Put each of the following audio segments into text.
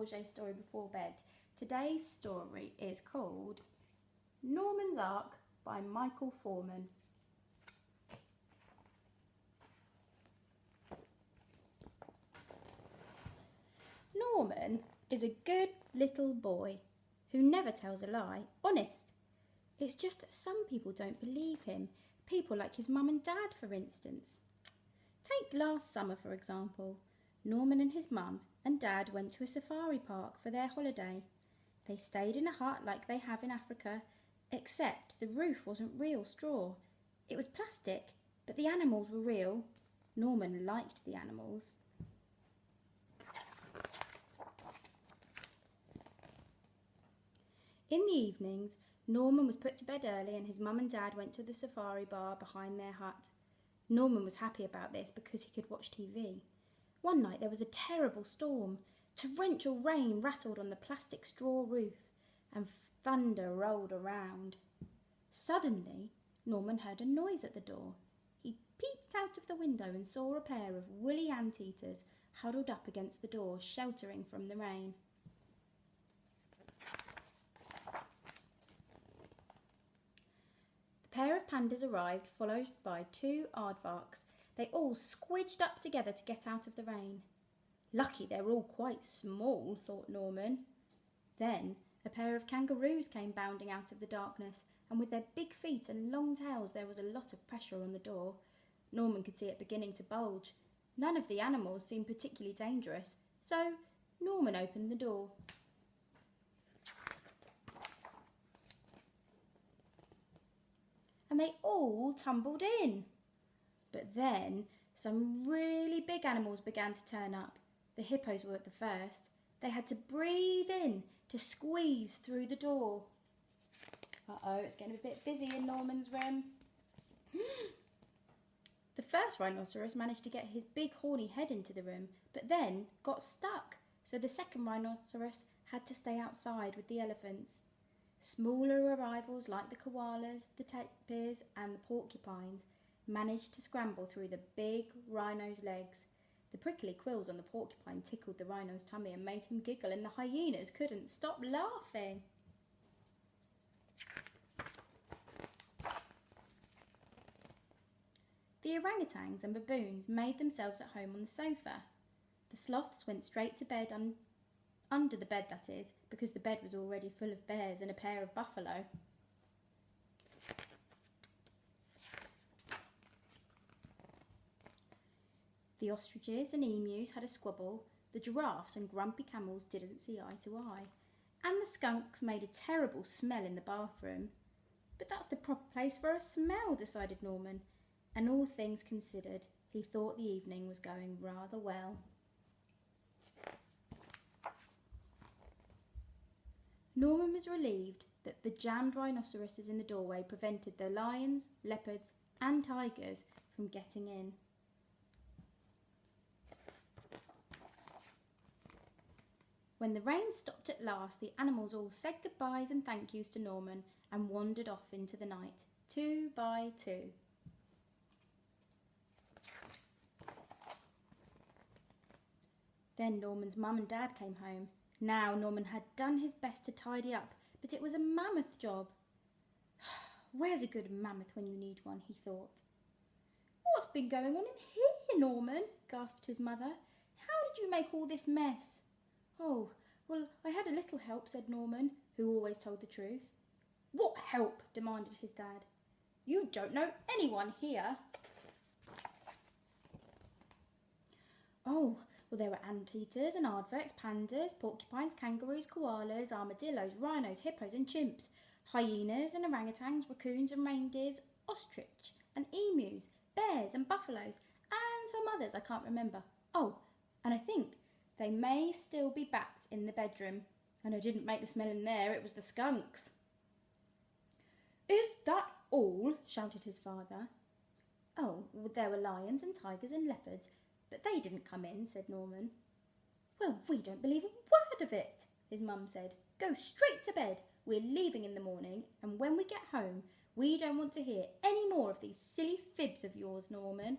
Forget's story before bed. Today's story is called Norman's Ark by Michael Foreman. Norman is a good little boy who never tells a lie, honest. It's just that some people don't believe him, people like his mum and dad, for instance. Take last summer, for example. Norman and his mum and dad went to a safari park for their holiday. They stayed in a hut like they have in Africa, except the roof wasn't real straw. It was plastic, but the animals were real. Norman liked the animals. In the evenings, Norman was put to bed early and his mum and dad went to the safari bar behind their hut. Norman was happy about this because he could watch TV. One night there was a terrible storm. Torrential rain rattled on the plastic straw roof and thunder rolled around. Suddenly, Norman heard a noise at the door. He peeped out of the window and saw a pair of woolly anteaters huddled up against the door, sheltering from the rain. The pair of pandas arrived, followed by two aardvarks. They all squidged up together to get out of the rain. Lucky they're all quite small, thought Norman. Then a pair of kangaroos came bounding out of the darkness, and with their big feet and long tails there was a lot of pressure on the door. Norman could see it beginning to bulge. None of the animals seemed particularly dangerous, so Norman opened the door. And they all tumbled in. But then some really big animals began to turn up. The hippos were at the first. They had to breathe in to squeeze through the door. Uh-oh, it's getting a bit busy in Norman's room. The first rhinoceros managed to get his big horny head into the room, but then got stuck. So the second rhinoceros had to stay outside with the elephants. Smaller arrivals like the koalas, the tapirs and the porcupines managed to scramble through the big rhino's legs. The prickly quills on the porcupine tickled the rhino's tummy and made him giggle, and the hyenas couldn't stop laughing. The orangutans and baboons made themselves at home on the sofa. The sloths went straight to bed under the bed, that is, because the bed was already full of bears and a pair of buffalo. The ostriches and emus had a squabble, the giraffes and grumpy camels didn't see eye to eye, and the skunks made a terrible smell in the bathroom. But that's the proper place for a smell, decided Norman, and all things considered, he thought the evening was going rather well. Norman was relieved that the jammed rhinoceroses in the doorway prevented the lions, leopards and tigers from getting in. When the rain stopped at last, the animals all said goodbyes and thank yous to Norman and wandered off into the night, 2 by 2. Then Norman's mum and dad came home. Now Norman had done his best to tidy up, but it was a mammoth job. Where's a good mammoth when you need one, he thought. What's been going on in here, Norman? Gasped his mother. How did you make all this mess? Oh, well, I had a little help, said Norman, who always told the truth. What help? Demanded his dad. You don't know anyone here. Oh, well, there were anteaters and aardvarks, pandas, porcupines, kangaroos, koalas, armadillos, rhinos, hippos and chimps, hyenas and orangutans, raccoons and reindeers, ostrich and emus, bears and buffaloes, and some others I can't remember. Oh, and I think they may still be bats in the bedroom. And I didn't make the smell in there, it was the skunks. Is that all? Shouted his father. Oh, well, there were lions and tigers and leopards, but they didn't come in, said Norman. Well, we don't believe a word of it, his mum said. Go straight to bed. We're leaving in the morning, and when we get home, we don't want to hear any more of these silly fibs of yours, Norman.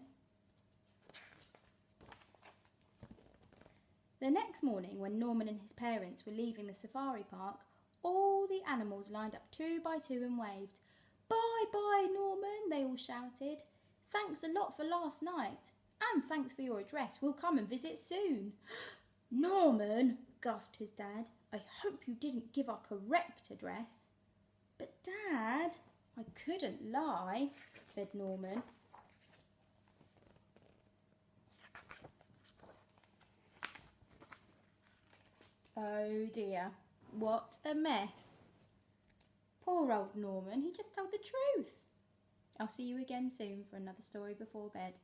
The next morning, when Norman and his parents were leaving the safari park, all the animals lined up 2 by 2 and waved. "Bye bye, Norman," they all shouted. "Thanks a lot for last night. And thanks for your address. We'll come and visit soon." "Norman," gasped his dad, "I hope you didn't give our correct address." "But Dad, I couldn't lie," said Norman. Oh dear, what a mess. Poor old Norman, he just told the truth. I'll see you again soon for another story before bed.